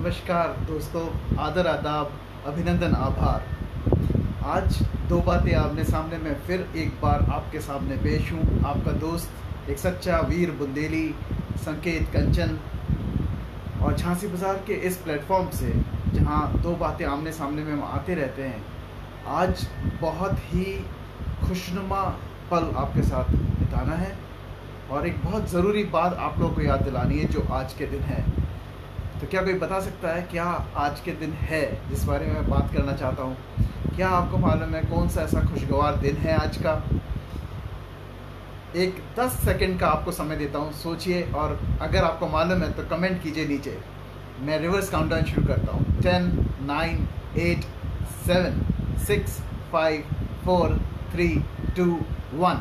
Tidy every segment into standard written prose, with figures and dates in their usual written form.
नमस्कार दोस्तों, आदर आदाब, अभिनंदन, आभार। आज दो बातें आमने सामने में फिर एक बार आपके सामने पेश हूँ। आपका दोस्त, एक सच्चा वीर बुंदेली, संकेत कंचन, और झांसी बाज़ार के इस प्लेटफॉर्म से जहाँ दो बातें आमने सामने में हम आते रहते हैं। आज बहुत ही खुशनुमा पल आपके साथ बिताना है और एक बहुत ज़रूरी बात आप लोगों को याद दिलानी है जो आज के दिन है। तो क्या कोई बता सकता है क्या आज के दिन है जिस बारे में मैं बात करना चाहता हूँ? क्या आपको मालूम है कौन सा ऐसा खुशगवार दिन है आज का? एक 10 सेकंड का आपको समय देता हूँ, सोचिए, और अगर आपको मालूम है तो कमेंट कीजिए नीचे। मैं रिवर्स काउंटडाउन शुरू करता हूँ। 10, 9, 8, 7, 6, 5, 4, 3, 2, 1।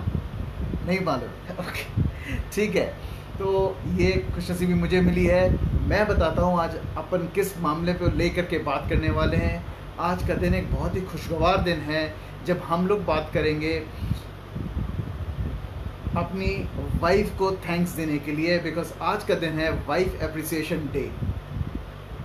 नहीं मालूम? ओके, ठीक है। तो ये खुशनसीबी मुझे मिली है। मैं बताता हूँ आज अपन किस मामले पे लेकर के बात करने वाले हैं। आज का दिन एक बहुत ही खुशगवार दिन है जब हम लोग बात करेंगे अपनी वाइफ को थैंक्स देने के लिए, बिकॉज आज का दिन है वाइफ एप्रिसिएशन डे।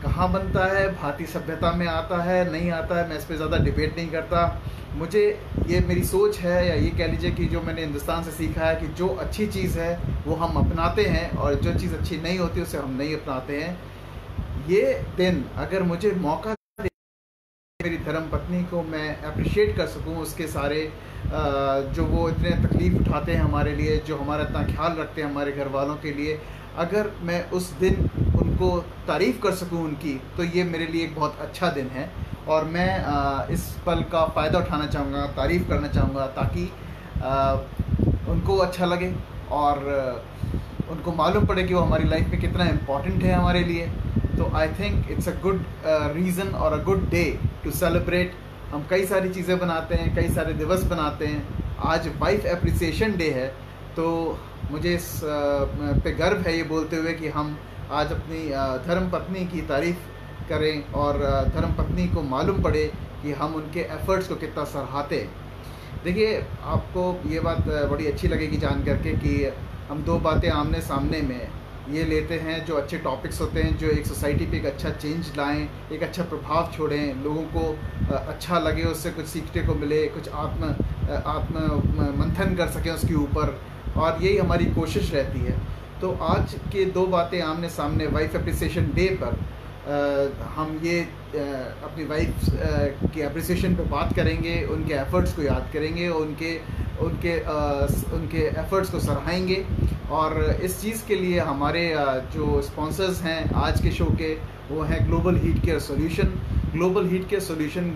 कहाँ बनता है, भारतीय सभ्यता में आता है नहीं आता है, मैं इस पर ज़्यादा डिबेट नहीं करता। मुझे ये मेरी सोच है, या ये कह लीजिए कि जो मैंने हिंदुस्तान से सीखा है कि जो अच्छी चीज़ है वो हम अपनाते हैं और जो चीज़ अच्छी नहीं होती उसे हम नहीं अपनाते हैं। ये दिन अगर मुझे मौका दे, मेरी धर्मपत्नी को मैं अप्रिशिएट कर सकूं, उसके सारे जो वो इतने तकलीफ़ उठाते हैं हमारे लिए, जो हमारा इतना ख्याल रखते हैं हमारे घर वालों के लिए, अगर मैं उस दिन उनको तारीफ़ कर सकूं उनकी, तो ये मेरे लिए एक बहुत अच्छा दिन है। और मैं इस पल का फ़ायदा उठाना चाहूँगा, तारीफ़ करना चाहूँगा, ताकि उनको अच्छा लगे और उनको मालूम पड़े कि वो हमारी लाइफ में कितना इम्पॉर्टेंट है हमारे लिए। तो I think it's a good reason और a good day to celebrate. हम कई सारी चीज़ें बनाते हैं, कई सारे दिवस बनाते हैं। आज वाइफ एप्रिसिएशन डे है, तो मुझे इस पे गर्व है ये बोलते हुए कि हम आज अपनी धर्मपत्नी की तारीफ़ करें और धर्मपत्नी को मालूम पड़े कि हम उनके एफ़र्ट्स को कितना सराहते हैं। देखिए, आपको ये बात बड़ी अच्छी लगेगी जान करके कि हम दो बातें आमने सामने में ये लेते हैं, जो अच्छे टॉपिक्स होते हैं, जो एक सोसाइटी पे एक अच्छा चेंज लाएं, एक अच्छा प्रभाव छोड़ें, लोगों को अच्छा लगे, उससे कुछ सीखने को मिले, कुछ आत्म मंथन कर सकें उसके ऊपर, और यही हमारी कोशिश रहती है। तो आज के दो बातें आमने सामने वाइफ एप्रिसिएशन डे पर हम ये अपनी वाइफ की एप्रिसिएशन पे बात करेंगे, उनके एफ़र्ट्स को याद करेंगे, उनके एफ़र्ट्स को सराहेंगे। और इस चीज़ के लिए हमारे जो स्पॉन्सर्स हैं आज के शो के, वो हैं global heat care solution. Global heat care solution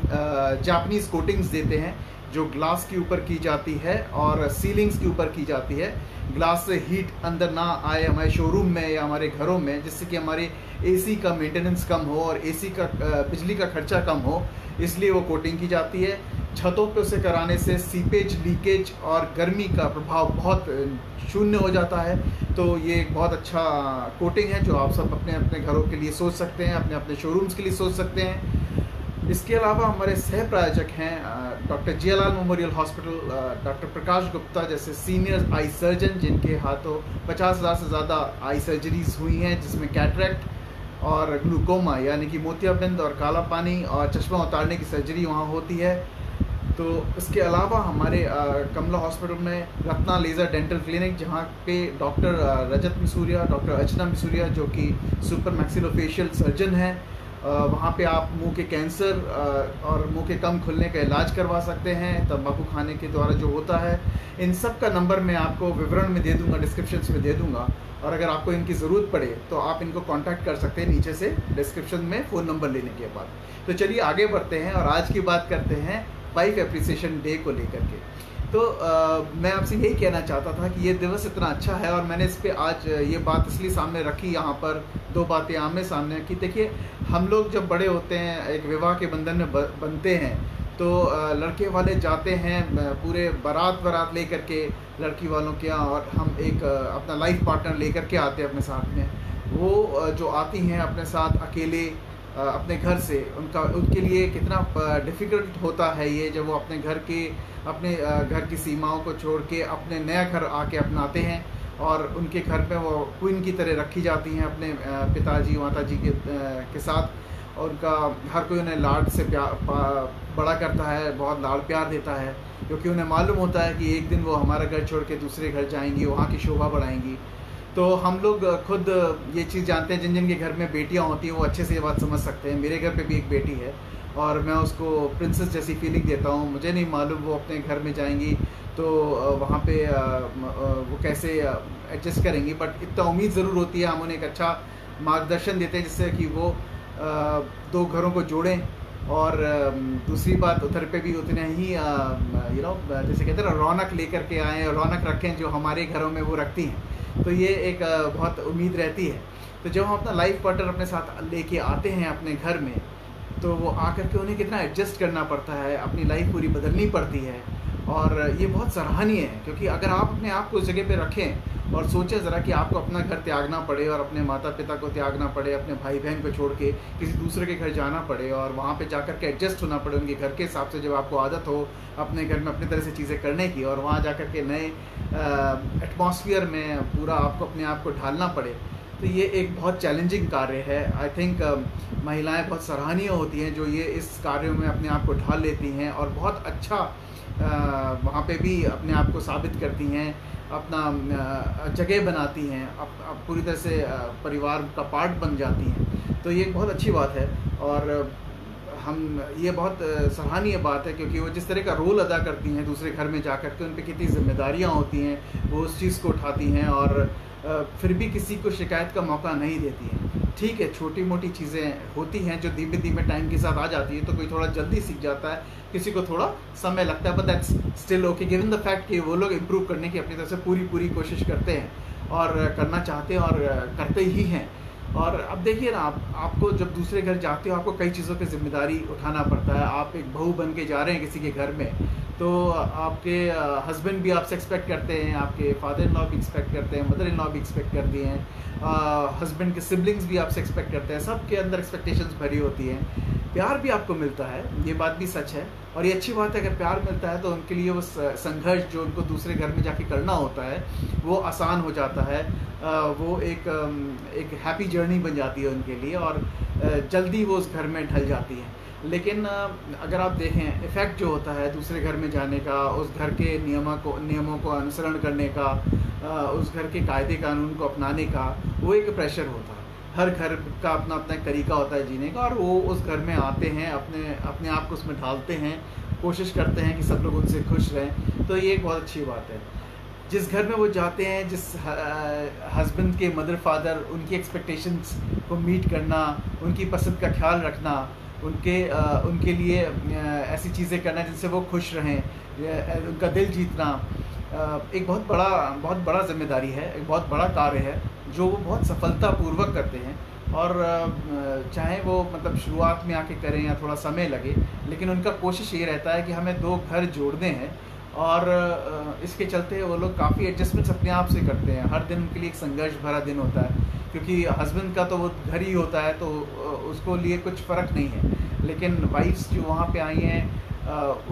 Japanese coatings देते हैं जो ग्लास के ऊपर की जाती है और सीलिंग्स के ऊपर की जाती है। ग्लास से हीट अंदर ना आए हमारे शोरूम में या हमारे घरों में, जिससे कि हमारे एसी का मेंटेनेंस कम हो और एसी का बिजली का खर्चा कम हो, इसलिए वो कोटिंग की जाती है। छतों पे उसे कराने से सीपेज, लीकेज और गर्मी का प्रभाव बहुत शून्य हो जाता है। तो ये एक बहुत अच्छा कोटिंग है जो आप सब अपने अपने घरों के लिए सोच सकते हैं, अपने अपने शोरूम्स के लिए सोच सकते हैं। इसके अलावा हमारे सह प्रायोजक हैं doctor Jialal memorial hospital, doctor Prakash Gupta जैसे सीनियर आई सर्जन, जिनके हाथों 50,000 से ज़्यादा आई सर्जरीज़ हुई हैं, जिसमें कैटरेक्ट और ग्लूकोमा यानी कि मोतियाबिंद और काला पानी और चश्मा उतारने की सर्जरी वहाँ होती है। तो इसके अलावा हमारे कमला हॉस्पिटल में रत्ना लेज़र डेंटल क्लिनिक, जहाँ पे डॉक्टर रजत मिसूरिया, डॉक्टर अर्चना मिसूरिया जो कि सुपर मैक्सिलोफेशियल सर्जन हैं, वहाँ पे आप मुंह के कैंसर और मुंह के कम खुलने का इलाज करवा सकते हैं तंबाकू खाने के द्वारा जो होता है। इन सब का नंबर मैं आपको विवरण में दे दूँगा, डिस्क्रिप्शन में दे दूँगा, और अगर आपको इनकी ज़रूरत पड़े तो आप इनको कांटेक्ट कर सकते हैं नीचे से डिस्क्रिप्शन में फ़ोन नंबर लेने के बाद। तो चलिए आगे बढ़ते हैं और आज की बात करते हैं वाइफ एप्रिसिएशन डे को लेकर के। तो मैं आपसे यही कहना चाहता था कि ये दिवस इतना अच्छा है, और मैंने इस पे आज ये बात इसलिए सामने रखी यहाँ पर दो बातें आमने सामने कि देखिए, हम लोग जब बड़े होते हैं, एक विवाह के बंधन में बनते हैं, तो लड़के वाले जाते हैं पूरे बारात लेकर के लड़की वालों के यहाँ, और हम एक अपना लाइफ पार्टनर लेकर के आते हैं अपने साथ में। वो जो आती हैं अपने साथ अकेले अपने घर से, उनके लिए कितना डिफ़िकल्ट होता है ये, जब वो अपने घर की सीमाओं को छोड़ के अपने नया घर आके अपनाते हैं। और उनके घर पे वो क्वीन की तरह रखी जाती हैं अपने पिताजी माताजी के साथ। और उनका हर कोई उन्हें लाड से बड़ा करता है, बहुत लाड़ प्यार देता है, क्योंकि उन्हें मालूम होता है कि एक दिन वो हमारा घर छोड़ के दूसरे घर जाएंगी, वहाँ की शोभा बढ़ाएंगी। तो हम लोग खुद ये चीज़ जानते हैं, जिन जिन के घर में बेटियाँ होती हैं वो अच्छे से ये बात समझ सकते हैं। मेरे घर पे भी एक बेटी है और मैं उसको प्रिंसेस जैसी फीलिंग देता हूँ। मुझे नहीं मालूम वो अपने घर में जाएंगी तो वहाँ पे वो कैसे एडजस्ट करेंगी, बट इतना उम्मीद ज़रूर होती है, हम उन्हें एक अच्छा मार्गदर्शन देते हैं जिससे कि वो दो घरों को जोड़ें। और दूसरी बात, उधर पे भी उतने ही जैसे कहते हैं ना, रौनक लेकर के आएँ, रौनक रखें जो हमारे घरों में वो रखती हैं। तो ये एक बहुत उम्मीद रहती है। तो जब हम अपना लाइफ पार्टनर अपने साथ लेके आते हैं अपने घर में, तो वो आकर के उन्हें कितना एडजस्ट करना पड़ता है, अपनी लाइफ पूरी बदलनी पड़ती है। और ये बहुत सराहनीय है, क्योंकि अगर आप अपने आप को उस जगह पे रखें और सोचें ज़रा कि आपको अपना घर त्यागना पड़े और अपने माता पिता को त्यागना पड़े, अपने भाई बहन को छोड़ के किसी दूसरे के घर जाना पड़े और वहाँ पे जाकर के एडजस्ट होना पड़े उनके घर के हिसाब से, जब आपको आदत हो अपने घर में अपनी तरह से चीज़ें करने की, और वहाँ जाकर के नए एटमॉस्फेयर में पूरा आपको अपने आप को ढालना पड़े, तो ये एक बहुत चैलेंजिंग कार्य है। आई थिंक महिलाएं बहुत सराहनीय होती हैं जो ये इस कार्यों में अपने आप को ढाल लेती हैं और बहुत अच्छा वहाँ पे भी अपने आप को साबित करती हैं, अपना जगह बनाती हैं, अब पूरी तरह से परिवार का पार्ट बन जाती हैं। तो ये एक बहुत अच्छी बात है और हम ये बहुत सराहनीय बात है, क्योंकि वो जिस तरह का रोल अदा करती हैं दूसरे घर में जाकर के, उन पर कितनी जिम्मेदारियाँ होती हैं, वो उस चीज़ को उठाती हैं और फिर भी किसी को शिकायत का मौका नहीं देती हैं। ठीक है, छोटी मोटी चीज़ें होती हैं जो धीमे धीमे टाइम के साथ आ जाती है, तो कोई थोड़ा जल्दी सीख जाता है, किसी को थोड़ा समय लगता है, but that's still okay given the fact कि वो लोग इम्प्रूव करने की अपनी तरफ से पूरी कोशिश करते हैं और करना चाहते हैं और करते ही हैं। और अब देखिए ना, आपको जब दूसरे घर जाते हो आपको कई चीज़ों की जिम्मेदारी उठाना पड़ता है। आप एक बहू बन के जा रहे हैं किसी के घर में, तो आपके हस्बैंड भी आपसे एक्सपेक्ट करते हैं, आपके फादर इन लॉ भी एक्सपेक्ट करते हैं, मदर इन लॉ भी एक्सपेक्ट करती हैं, हस्बैंड के सिबलिंग्स भी आपसे एक्सपेक्ट करते हैं, सबके अंदर एक्सपेक्टेशंस भरी होती हैं। प्यार भी आपको मिलता है, ये बात भी सच है, और ये अच्छी बात है। अगर प्यार मिलता है तो उनके लिए वो संघर्ष जो उनको दूसरे घर में जाके करना होता है वो आसान हो जाता है, वो एक हैप्पी जर्नी बन जाती है उनके लिए और जल्दी वो उस घर में ढल जाती है। लेकिन अगर आप देखें इफ़ेक्ट जो होता है दूसरे घर में जाने का, उस घर के नियमों को अनुसरण करने का, उस घर के कायदे कानून को अपनाने का, वो एक प्रेशर होता है। हर घर का अपना अपना एक तरीका होता है जीने का, और वो उस घर में आते हैं, अपने आप को उसमें ढालते हैं, कोशिश करते हैं कि सब लोग उनसे खुश रहें। तो ये एक बहुत अच्छी बात है। जिस घर में वो जाते हैं, जिस हस्बैंड के मदर फादर, उनकी एक्सपेक्टेशंस को मीट करना, उनकी पसंद का ख्याल रखना, उनके लिए ऐसी चीज़ें करना जिनसे वो खुश रहें, उनका दिल जीतना, एक बहुत बड़ा जिम्मेदारी है, एक बहुत बड़ा कार्य है जो वो बहुत सफलतापूर्वक करते हैं। और चाहे वो मतलब शुरुआत में आके करें या थोड़ा समय लगे, लेकिन उनका कोशिश ये रहता है कि हमें दो घर जोड़ने हैं, और इसके चलते वो लोग काफ़ी एडजस्टमेंट्स अपने आप से करते हैं। हर दिन उनके लिए एक संघर्ष भरा दिन होता है, क्योंकि हस्बैंड का तो वो घर ही होता है, तो उसको लिए कुछ फ़र्क नहीं है। लेकिन वाइफ्स जो वहाँ पे आई हैं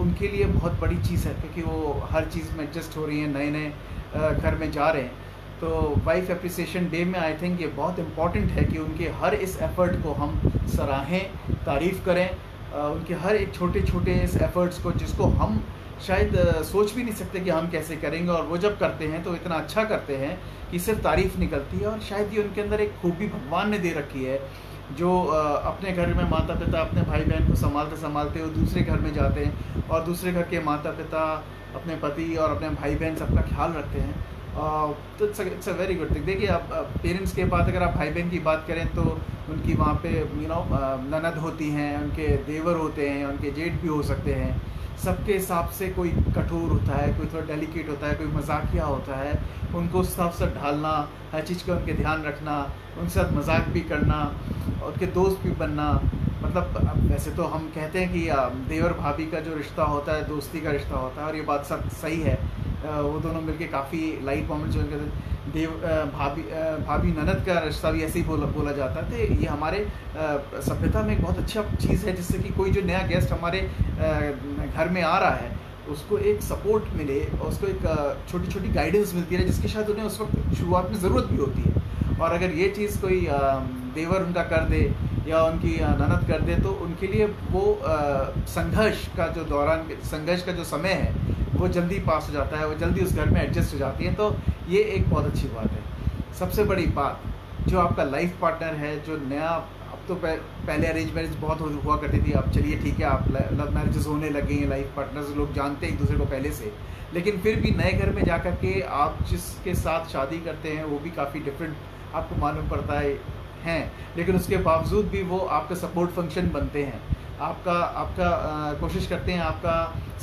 उनके लिए बहुत बड़ी चीज़ है, क्योंकि वो हर चीज़ में एडजस्ट हो रही हैं, नए घर में जा रहे हैं। तो वाइफ एप्रिसिएशन डे में आई थिंक ये बहुत इम्पॉर्टेंट है कि उनके हर इस एफ़र्ट को हम सराहें, तारीफ़ करें, उनके हर एक छोटे इस एफ़र्ट्स को, जिसको हम शायद सोच भी नहीं सकते कि हम कैसे करेंगे, और वो जब करते हैं तो इतना अच्छा करते हैं कि सिर्फ तारीफ़ निकलती है। और शायद ये उनके अंदर एक खूबी भगवान ने दे रखी है, जो अपने घर में माता पिता अपने भाई बहन को संभालते वो दूसरे घर में जाते हैं, और दूसरे घर के माता पिता अपने पति और अपने भाई बहन सबका ख्याल रखते हैं। तो it's a very good thing. देखिए, आप पेरेंट्स के बाद अगर आप भाई बहन की बात करें तो उनकी वहाँ पे ननद होती हैं, उनके देवर होते हैं, उनके जेठ भी हो सकते हैं। सबके हिसाब से कोई कठोर होता है, कोई थोड़ा डेलिकेट होता है, कोई मजाकिया होता है। उनको उस हिसाब से ढालना, हर चीज़ का उनके ध्यान रखना, उनके साथ मजाक भी करना, उनके दोस्त भी बनना। मतलब वैसे तो हम कहते हैं कि देवर भाभी का जो रिश्ता होता है दोस्ती का रिश्ता होता है, और ये बात सब सही है। वो दोनों मिलके काफ़ी लाइट मोमेंट्स जो भाभी ननद का रिश्ता भी ऐसे ही बोला जाता है। तो ये हमारे सभ्यता में एक बहुत अच्छा चीज़ है, जिससे कि कोई जो नया गेस्ट हमारे घर में आ रहा है उसको एक सपोर्ट मिले और उसको एक छोटी छोटी गाइडेंस मिलती है जिसकी शायद उन्हें उस वक्त शुरुआत में ज़रूरत भी होती है। और अगर ये चीज़ कोई देवर उनका कर दे या उनकी ननद कर दे तो उनके लिए वो संघर्ष का जो समय है वो जल्दी पास हो जाता है, वो जल्दी उस घर में एडजस्ट हो जाती है। तो ये एक बहुत अच्छी बात है। सबसे बड़ी बात, जो आपका लाइफ पार्टनर है, जो नया, अब तो पहले अरेंज मैरिज बहुत हुआ करती थी, अब चलिए ठीक है आप लव मैरिजेस होने लगे हैं, लाइफ पार्टनर्स लोग जानते हैं एक दूसरे को पहले से, लेकिन फिर भी नए घर में जाकर के आप जिसके साथ शादी करते हैं वो भी काफ़ी डिफरेंट आपको मालूम पड़ता है, लेकिन उसके बावजूद भी वो आपका सपोर्ट फंक्शन बनते हैं, आपका कोशिश करते हैं आपका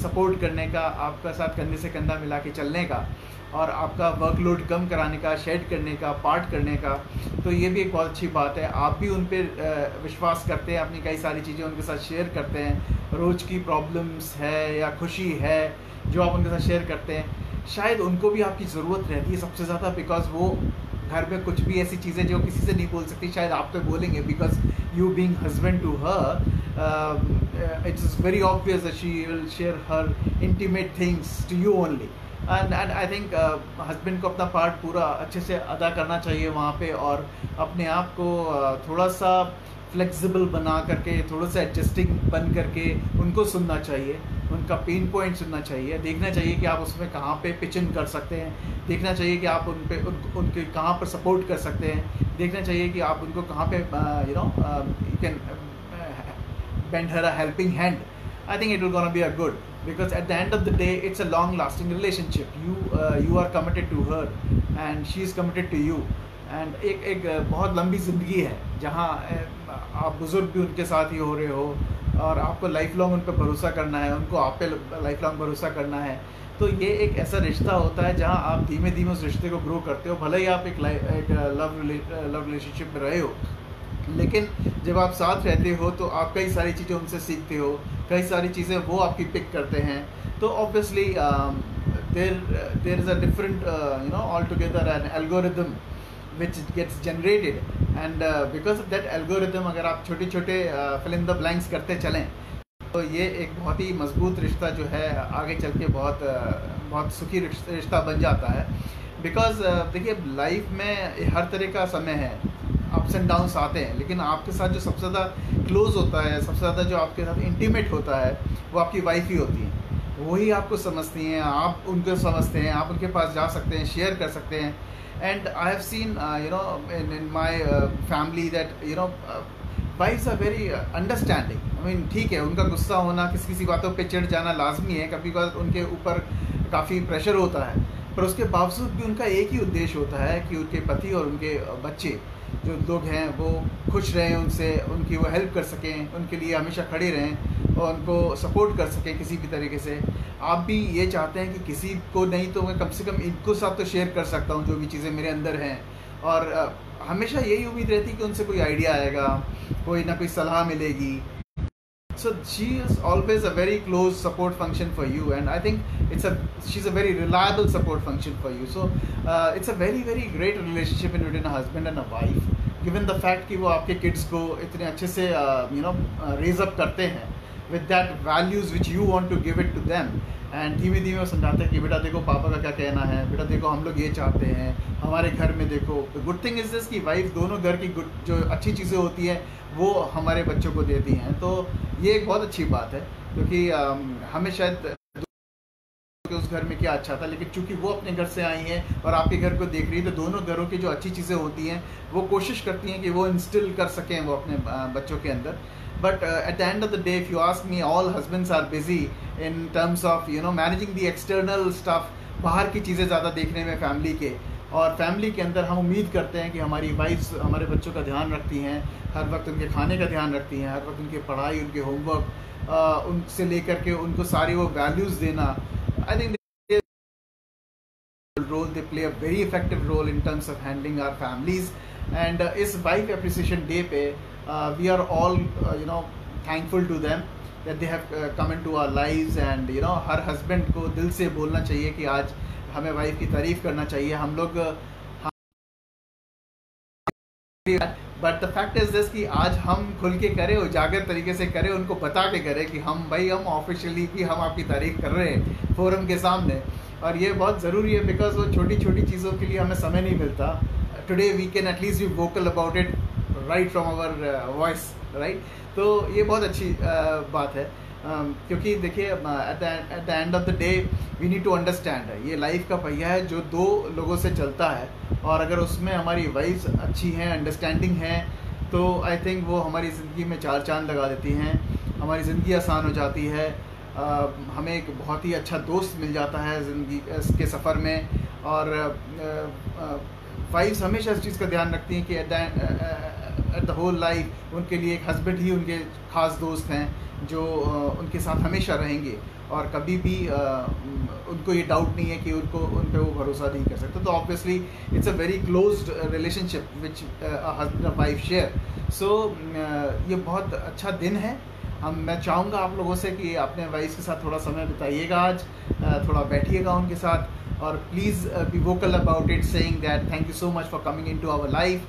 सपोर्ट करने का, आपका साथ कंधे से कंधा मिला के चलने का और आपका वर्कलोड कम कराने का, शेड करने का, पार्ट करने का। तो ये भी एक बहुत अच्छी बात है। आप भी उन पर विश्वास करते हैं, अपनी कई सारी चीज़ें उनके साथ शेयर करते हैं, रोज़ की प्रॉब्लम्स है या खुशी है जो आप उनके साथ शेयर करते हैं। शायद उनको भी आपकी ज़रूरत रहती है सबसे ज़्यादा, बिकॉज वो घर में कुछ भी ऐसी चीज़ें जो किसी से नहीं बोल सकती शायद आप पे बोलेंगे, because you being husband to her it's very obvious that she will share her intimate things to you only. And I think husband को अपना पार्ट पूरा अच्छे से अदा करना चाहिए वहाँ पे, और अपने आप को थोड़ा सा फ्लेक्सिबल बना करके, थोड़ा सा एडजस्टिंग बन करके उनको सुनना चाहिए, उनका पेन पॉइंट सुनना चाहिए, देखना चाहिए कि आप उसमें कहाँ पे पिच इन कर सकते हैं, देखना चाहिए कि आप उनके कहाँ पर सपोर्ट कर सकते हैं, देखना चाहिए कि आप उनको कहाँ पे you can bend her a helping hand. I think it will gonna be a good, because at the end of the day it's a long lasting relationship. You are committed to her and she is committed to you, and एक बहुत लंबी ज़िंदगी है जहाँ आप बुज़ुर्ग भी उनके साथ ही हो रहे हो और आपको लाइफ लॉन्ग उन पर भरोसा करना है, उनको आप पे लाइफ लॉन्ग भरोसा करना है। तो ये एक ऐसा रिश्ता होता है जहाँ आप धीमे धीमे उस रिश्ते को ग्रो करते हो, भले ही आप एक लव रिलेशनशिप में रहे हो, लेकिन जब आप साथ रहते हो तो आप कई सारी चीज़ें उनसे सीखते हो, कई सारी चीज़ें वो आपकी पिक करते हैं। तो obviously there is a different all together an algorithm which gets generated, and because of that algorithm अगर आप छोटे छोटे फिल इन द ब्लैंक्स करते चलें तो ये एक बहुत ही मजबूत रिश्ता जो है आगे चल के बहुत सुखी रिश्ता बन जाता है। बिकॉज देखिए लाइफ में हर तरह का समय है, अप्स एंड डाउन्स आते हैं, लेकिन आपके साथ जो सबसे ज़्यादा क्लोज होता है, सबसे ज़्यादा जो आपके साथ इंटीमेट होता है वो आपकी वाइफ ही होती है। वही आपको समझती हैं, आप उनको समझते हैं, आप उनके पास जा सकते हैं, शेयर कर सकते हैं। And I have seen in my family that wives are very understanding. I mean ठीक है, उनका गुस्सा होना, किसी बातों पे चिढ़ जाना लाजमी है, कभी कभार उनके ऊपर काफ़ी प्रेशर होता है, पर उसके बावजूद भी उनका एक ही उद्देश्य होता है कि उनके पति और उनके बच्चे जो लोग हैं वो खुश रहें, उनसे उनकी वो हेल्प कर सकें, उनके लिए हमेशा खड़े रहें और उनको सपोर्ट कर सकें किसी भी तरीके से। आप भी ये चाहते हैं कि किसी को नहीं तो मैं कम से कम इनको साथ तो शेयर कर सकता हूँ जो भी चीज़ें मेरे अंदर हैं, और हमेशा यही उम्मीद रहती है कि उनसे कोई आइडिया आएगा, कोई ना कोई सलाह मिलेगी। So she is always a very close support function for you, and I think she's a very reliable support function for you. So it's a very very great relationship between a husband and a wife, given the fact कि वो आपके kids को इतने अच्छे से raise up करते हैं with that values which you want to give it to them, and धीमे धीमे वो समझाते हैं कि बेटा देखो पापा का क्या कहना है, बेटा देखो हम लोग ये चाहते हैं हमारे घर में, देखो गुड थिंग इज़ दिस कि वाइफ दोनों घर की गुड जो अच्छी चीज़ें होती हैं वो हमारे बच्चों को देती हैं। तो ये एक बहुत अच्छी बात है, क्योंकि हमें शायद उस घर में क्या अच्छा था, लेकिन चूंकि वो अपने घर से आई हैं और आपके घर को देख रही है, तो दोनों घरों की जो अच्छी चीज़ें होती हैं वो कोशिश करती हैं कि वो इंस्टिल कर सकें वो अपने बच्चों के अंदर। But at the end of the day, if you ask me, all husbands are busy in terms of managing the external stuff, बाहर की चीज़ें ज़्यादा देखने में फैमिली के, और फैमिली के अंदर हम उम्मीद करते हैं कि हमारी वाइफ्स हमारे बच्चों का ध्यान रखती हैं, हर वक्त उनके खाने का ध्यान रखती हैं, हर वक्त उनकी पढ़ाई, उनके होमवर्क उनसे लेकर के उनको सारी वो वैल्यूज़ देना। I think role, they play a very effective role in terms of handling our families, and इस वाइफ एप्रिसिएशन डे पे we are all thankful to them that they have come into our lives, and her husband को दिल से बोलना चाहिए कि आज हमें वाइफ की तारीफ़ करना चाहिए। हम लोग but the fact is this कि आज हम खुल के करें, उजागर तरीके से करें, उनको बता के करें कि हम हम ऑफिशियली भी हम आपकी तारीफ कर रहे हैं फोरम के सामने। और ये बहुत ज़रूरी है बिकॉज वो छोटी छोटी चीज़ों के लिए हमें समय नहीं मिलता। Today we can at least be vocal about it right from our voice, right. तो ये बहुत अच्छी बात है, क्योंकि देखिए at the end of the day we need to understand, ये लाइफ का पहिया है जो दो लोगों से चलता है, और अगर उसमें हमारी वाइफ्स अच्छी हैं, अंडरस्टैंडिंग हैं, तो आई थिंक वो हमारी ज़िंदगी में चार चांद लगा देती हैं, हमारी ज़िंदगी आसान हो जाती है। हमें एक बहुत ही अच्छा दोस्त मिल जाता है ज़िंदगी के सफ़र में। और वाइफ्स हमेशा इस चीज़ का ध्यान रखती हैं कि एट द होल लाइफ उनके लिए एक हस्बैंड ही उनके ख़ास दोस्त हैं जो उनके साथ हमेशा रहेंगे, और कभी भी उनको ये डाउट नहीं है कि उन पे वो भरोसा नहीं कर सकते। तो obviously it's a very closed relationship which husband और वाइफ शेयर। सो ये बहुत अच्छा दिन है। मैं चाहूँगा आप लोगों से कि अपने वाइफ के साथ थोड़ा समय बिताइएगा आज, थोड़ा बैठिएगा उनके साथ, और please be vocal about it, saying that thank you so much for coming into our life,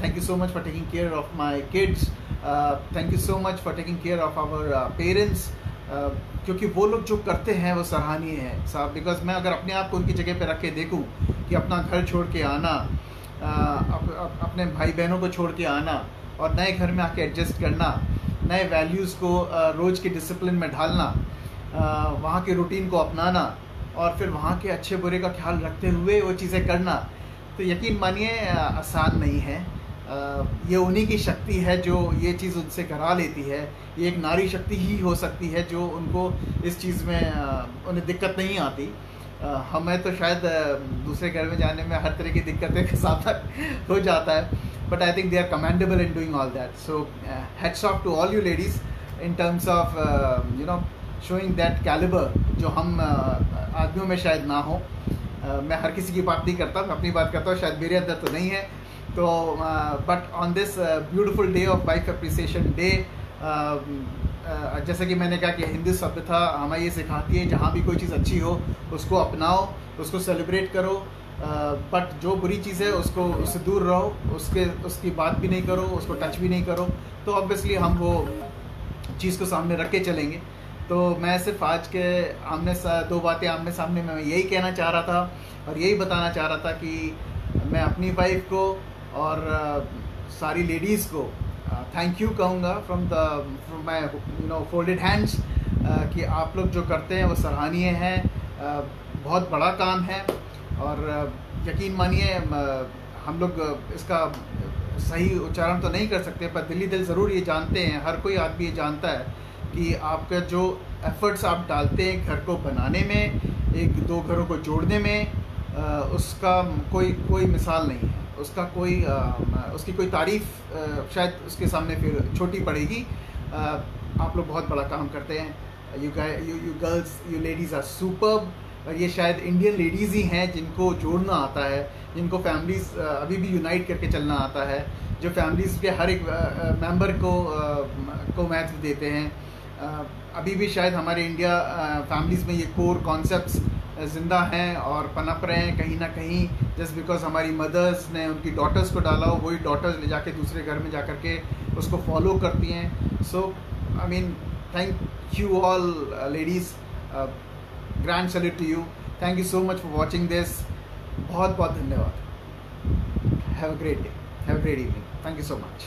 thank you so much for taking care of my kids, thank you so much for taking care of our parents, क्योंकि वो लोग जो करते हैं वो सराहनीय है साहब। बिकॉज मैं अगर अपने आप को उनकी जगह पे रख के देखूँ कि अपना घर छोड़ के आना, अपने भाई बहनों को छोड़ के आना, और नए घर में आके एडजस्ट करना, नए वैल्यूज़ को रोज़ के डिसिप्लिन में ढालना, वहाँ के रूटीन को अपनाना, और फिर वहाँ के अच्छे बुरे का ख्याल रखते हुए वो चीज़ें करना, तो यकीन मानिए आसान नहीं है। ये उन्हीं की शक्ति है जो ये चीज़ उनसे करा लेती है। ये एक नारी शक्ति ही हो सकती है जो उनको इस चीज़ में उन्हें दिक्कत नहीं आती। हमें तो शायद दूसरे घर में जाने में हर तरह की दिक्कतें का सामना हो जाता है, but I think they are commendable in doing all that. So hats off to all you ladies in terms of showing that calibre जो हम आदमियों में शायद ना हो। मैं हर किसी की बात नहीं करता, मैं अपनी बात करता हूँ, शायद मेरे अंदर तो नहीं है। तो but on this beautiful day of wife appreciation day, जैसे कि मैंने कहा कि हिंदू सभ्यता हमें ये सिखाती है जहाँ भी कोई चीज़ अच्छी हो उसको अपनाओ, उसको सेलिब्रेट करो, बट जो बुरी चीज़ है उससे दूर रहो, उसकी बात भी नहीं करो, उसको टच भी नहीं करो। तो ऑब्वियसली हम वो चीज़ को सामने रख के चलेंगे। तो मैं सिर्फ आज के दो बातें आमने सामने में यही कहना चाह रहा था, और यही बताना चाह रहा था कि मैं अपनी वाइफ को और सारी लेडीज़ को थैंक यू कहूँगा फ्रॉम माई फोल्डेड हैंड्स, कि आप लोग जो करते हैं वो सराहनीय है, बहुत बड़ा काम है। और यकीन मानिए हम लोग इसका सही उच्चारण तो नहीं कर सकते, पर दिली दिल ज़रूर ये जानते हैं, हर कोई आदमी ये जानता है कि आपका जो एफ़र्ट्स आप डालते हैं घर को बनाने में, एक दो घरों को जोड़ने में, उसका कोई मिसाल नहीं है, उसकी कोई तारीफ़ शायद उसके सामने फिर छोटी पड़ेगी। आप लोग बहुत बड़ा काम करते हैं। You girls, you ladies are superb. और ये शायद इंडियन लेडीज़ ही हैं जिनको जोड़ना आता है, जिनको फैमिलीज़ अभी भी यूनाइट करके चलना आता है, जो फैमिलीज़ के हर एक मेंबर को महत्व देते हैं। अभी भी शायद हमारे इंडिया फैमिलीज़ में ये कोर कॉन्सेप्ट्स ज़िंदा हैं और पनप रहे हैं कहीं ना कहीं, जस्ट बिकॉज हमारी मदर्स ने उनकी डॉटर्स को डाला हो, वही डॉटर्स ले जाके दूसरे घर में जा कर के उसको फॉलो करती हैं। So I mean thank you all ladies, grand salute to you, thank you so much for watching this. बहुत बहुत धन्यवाद। Have a great day, have a great evening, thank you so much.